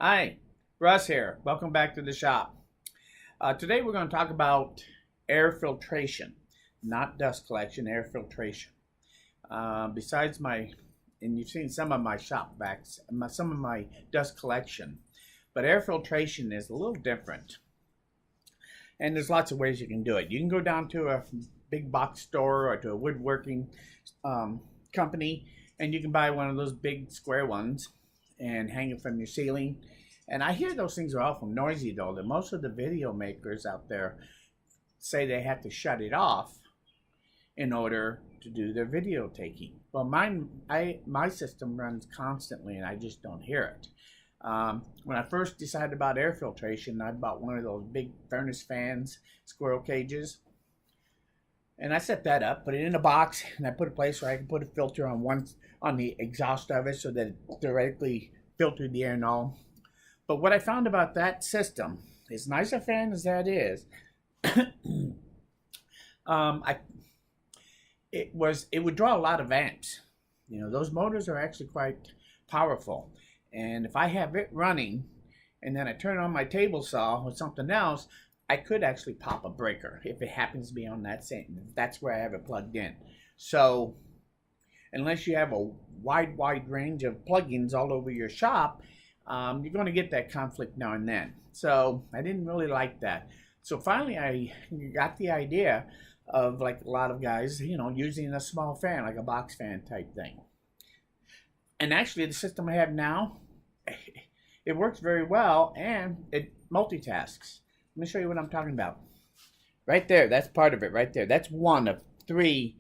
Hi, Russ here. Welcome back to the shop. Today we're going to talk about air filtration, not dust collection, air filtration. Besides and you've seen some of my shop vacs, some of my dust collection, but air filtration is a little different. And there's lots of ways you can do it. You can go down to a big box store or to a woodworking company, and you can buy one of those big square ones and hang it from your ceiling. And I hear those things are awful noisy though. That most of the video makers out there say they have to shut it off in order to do their video taking. Well, my system runs constantly and I just don't hear it. When I first decided about air filtration, I bought one of those big furnace fans, squirrel cages. And I set that up, put it in a box, and I put a place where I can put a filter on the exhaust of it so that it theoretically filtered the air and all. But what I found about that system, as nice a fan as that is, it would draw a lot of amps. You know, those motors are actually quite powerful. And if I have it running, and then I turn on my table saw or something else, I could actually pop a breaker if it happens to be on that same. That's where I have it plugged in. So unless you have a wide range of plugins all over your shop, you're going to get that conflict now and then. So I didn't really like that. So finally I got the idea of, like a lot of guys, using a small fan, like a box fan type thing. And actually the system I have now, it works very well and it multitasks. Let me show you what I'm talking about. Right there, that's part of it right there. That's one of 3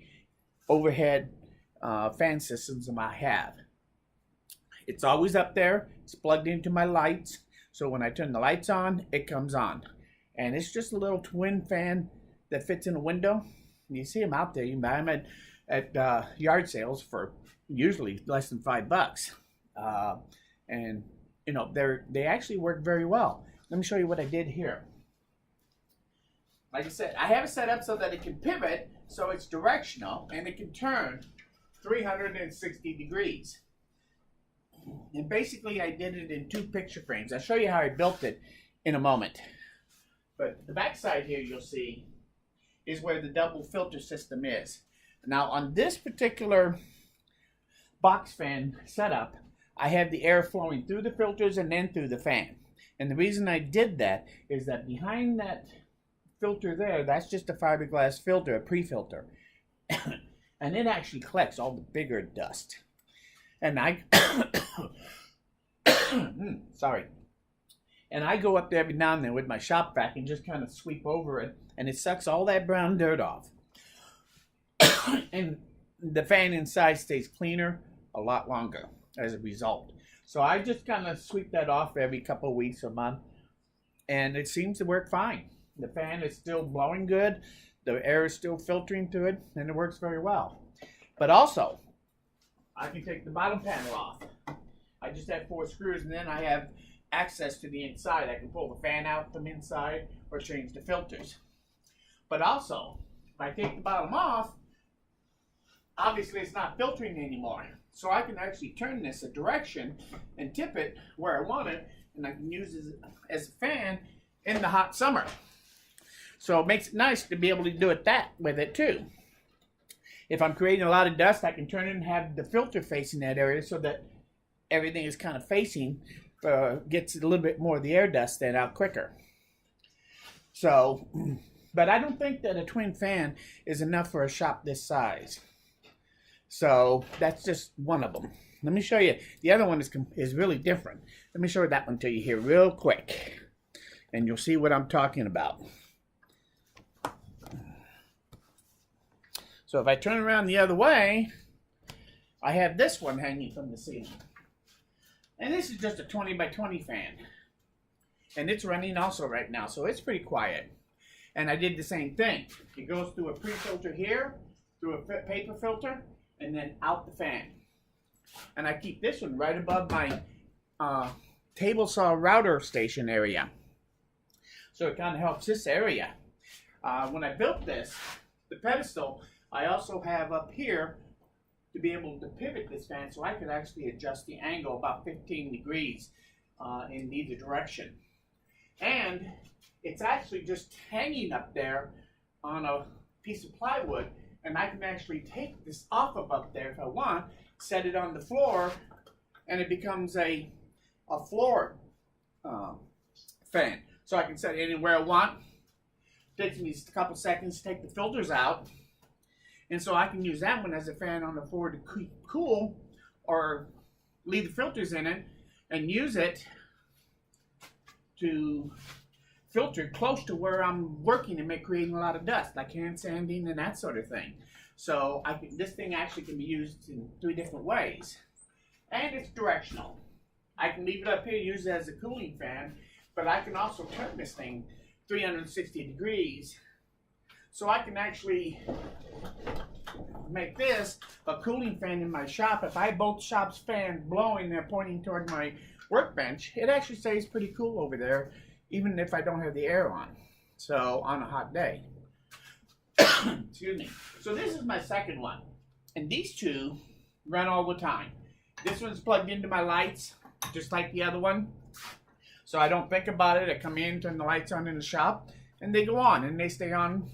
overhead fan systems that I have. It's always up there. It's plugged into my lights. So when I turn the lights on, it comes on. And it's just a little twin fan that fits in a window. You see them out there. You can buy them at yard sales for usually less than $5. And they actually work very well. Let me show you what I did here. Like I said, I have it set up so that it can pivot, so it's directional, and it can turn 360 degrees. And basically, I did it in 2 picture frames. I'll show you how I built it in a moment. But the back side here, you'll see, is where the double filter system is. Now, on this particular box fan setup, I have the air flowing through the filters and then through the fan. And the reason I did that is that behind that filter there, that's just a fiberglass filter, a pre-filter. And it actually collects all the bigger dust. And sorry. And I go up there every now and then with my shop vac and just kind of sweep over it, and it sucks all that brown dirt off. And the fan inside stays cleaner a lot longer as a result. So I just kind of sweep that off every couple of weeks or month, and it seems to work fine. The fan is still blowing good, the air is still filtering through it, and it works very well. But also, I can take the bottom panel off. I just have 4 screws, and then I have access to the inside. I can pull the fan out from inside or change the filters. But also, if I take the bottom off, obviously it's not filtering anymore. So I can actually turn this a direction and tip it where I want it, and I can use it as a fan in the hot summer. So it makes it nice to be able to do it with it too. If I'm creating a lot of dust, I can turn it and have the filter facing that area so that everything is kind of facing, gets a little bit more of the air dust then out quicker. So, but I don't think that a twin fan is enough for a shop this size. So that's just one of them. Let me show you. The other one is really different. Let me show you that one to you here real quick, and you'll see what I'm talking about. So if I turn around the other way, I have this one hanging from the ceiling. And this is just a 20 by 20 fan. And it's running also right now, so it's pretty quiet. And I did the same thing. It goes through a pre-filter here, through a paper filter, and then out the fan. And I keep this one right above my table saw router station area. So it kind of helps this area. When I built this, the pedestal, I also have up here to be able to pivot this fan so I could actually adjust the angle about 15 degrees in either direction. And it's actually just hanging up there on a piece of plywood, and I can actually take this off of up there if I want, set it on the floor, and it becomes a floor fan. So I can set it anywhere I want. Takes me just a couple seconds to take the filters out, and so I can use that one as a fan on the floor to keep cool, or leave the filters in it and use it to filter close to where I'm working and creating a lot of dust, like hand sanding and that sort of thing. So this thing actually can be used in 3 different ways. And it's directional. I can leave it up here, use it as a cooling fan, but I can also turn this thing 360 degrees. So I can actually make this a cooling fan in my shop. If I have both shops fans blowing, they're pointing toward my workbench, it actually stays pretty cool over there, even if I don't have the air on. So on a hot day. Excuse me. So this is my second one. And these two run all the time. This one's plugged into my lights, just like the other one. So I don't think about it. I come in, turn the lights on in the shop, and they go on, and they stay on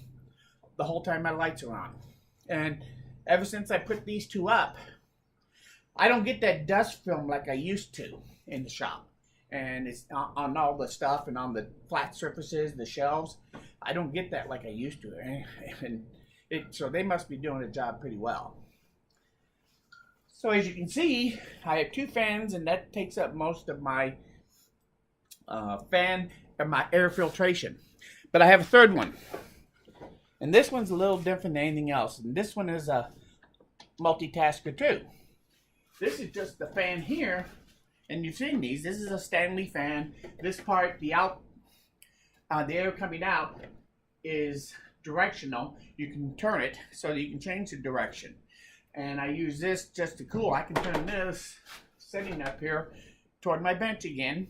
the whole time my lights are on. And ever since I put these two up, I don't get that dust film like I used to in the shop. And it's on all the stuff and on the flat surfaces, the shelves. I don't get that like I used to. So they must be doing a job pretty well. So as you can see, I have 2 fans, and that takes up most of my fan and my air filtration. But I have a third one. And this one's a little different than anything else. And this one is a multitasker too. This is just the fan here. And you've seen these. This is a Stanley fan. This part, the air coming out is directional. You can turn it so that you can change the direction. And I use this just to cool. I can turn this sitting up here toward my bench again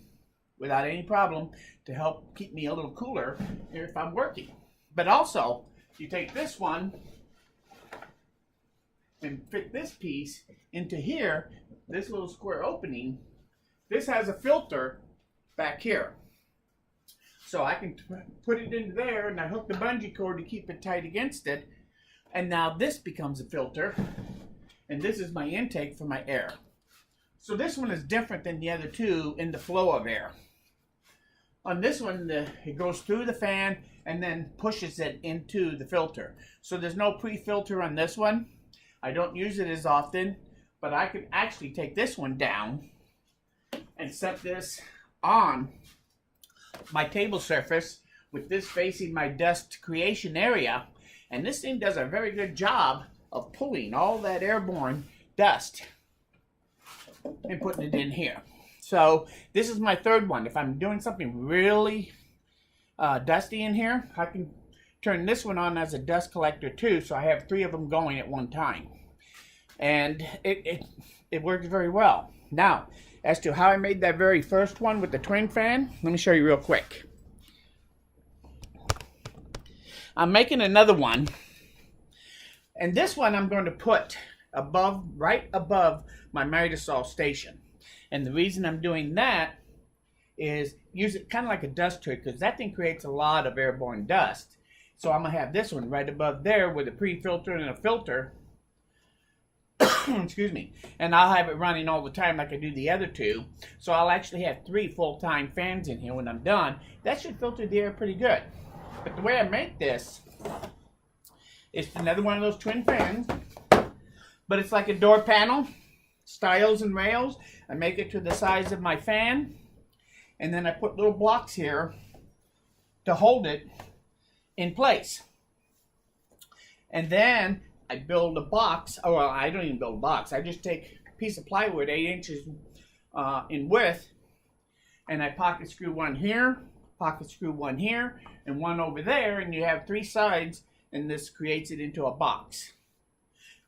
without any problem to help keep me a little cooler if I'm working. But also, you take this one and fit this piece into here, this little square opening. This has a filter back here. So I can put it into there, and I hook the bungee cord to keep it tight against it. And now this becomes a filter, and this is my intake for my air. So this one is different than the other two in the flow of air. On this one, it goes through the fan and then pushes it into the filter. So there's no pre-filter on this one. I don't use it as often, but I can actually take this one down and set this on my table surface with this facing my dust creation area. And this thing does a very good job of pulling all that airborne dust and putting it in here. So this is my third one. If I'm doing something really dusty in here, I can turn this one on as a dust collector too. So I have 3 of them going at one time. And it works very well. Now, as to how I made that very first one with the twin fan, let me show you real quick. I'm making another one. And this one I'm going to put right above my Mitasol station. And the reason I'm doing that is use it kind of like a dust trick, because that thing creates a lot of airborne dust. So I'm going to have this one right above there with a pre-filter and a filter. Excuse me. And I'll have it running all the time like I do the other 2. So I'll actually have 3 full-time fans in here when I'm done. That should filter the air pretty good. But the way I make this, it's another one of those twin fans. But it's like a door panel, stiles and rails. I make it to the size of my fan. And then I put little blocks here to hold it in place. And then I build a box. Oh, well, I don't even build a box. I just take a piece of plywood 8 inches in width, and I pocket screw one here, pocket screw one here, and one over there, and you have 3 sides, and this creates it into a box.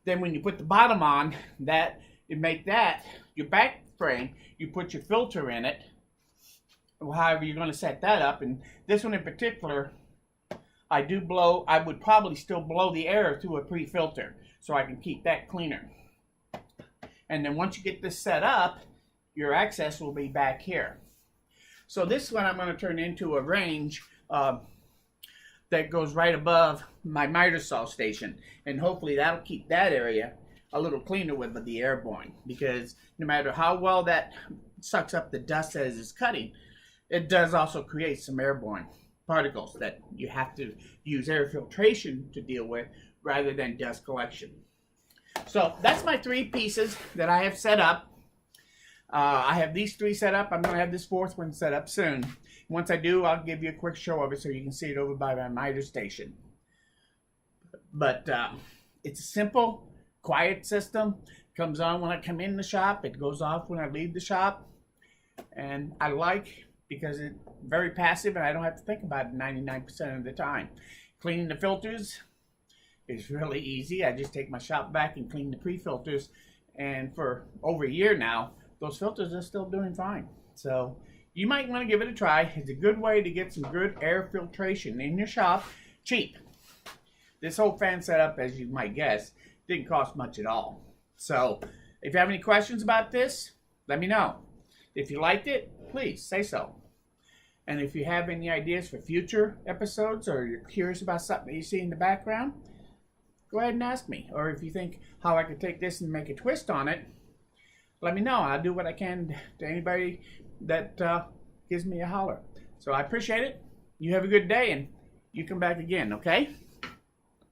Then when you put the bottom on, you make that your back frame. You put your filter in it, however you're going to set that up. And this one in particular, I would probably still blow the air through a pre-filter so I can keep that cleaner. And then once you get this set up, your access will be back here. So this one I'm going to turn into a range that goes right above my miter saw station, and hopefully that'll keep that area a little cleaner with the airborne, because no matter how well that sucks up the dust as it's cutting, it does also create some airborne particles that you have to use air filtration to deal with rather than dust collection. So that's my 3 pieces that I have set up. I have these 3 set up. I'm going to have this 4th one set up soon. Once I do, I'll give you a quick show of it so you can see it over by my miter station. But it's a simple, quiet system. It comes on when I come in the shop. It goes off when I leave the shop. And I like, because it's very passive and I don't have to think about it 99% of the time. Cleaning the filters is really easy. I just take my shop vac and clean the pre-filters. And for over a year now, those filters are still doing fine. So you might want to give it a try. It's a good way to get some good air filtration in your shop, cheap. This whole fan setup, as you might guess, didn't cost much at all. So if you have any questions about this, let me know. If you liked it, please say so. And if you have any ideas for future episodes, or you're curious about something that you see in the background, go ahead and ask me. Or if you think how I could take this and make a twist on it, let me know. I'll do what I can to anybody that gives me a holler. So I appreciate it. You have a good day, and you come back again, okay?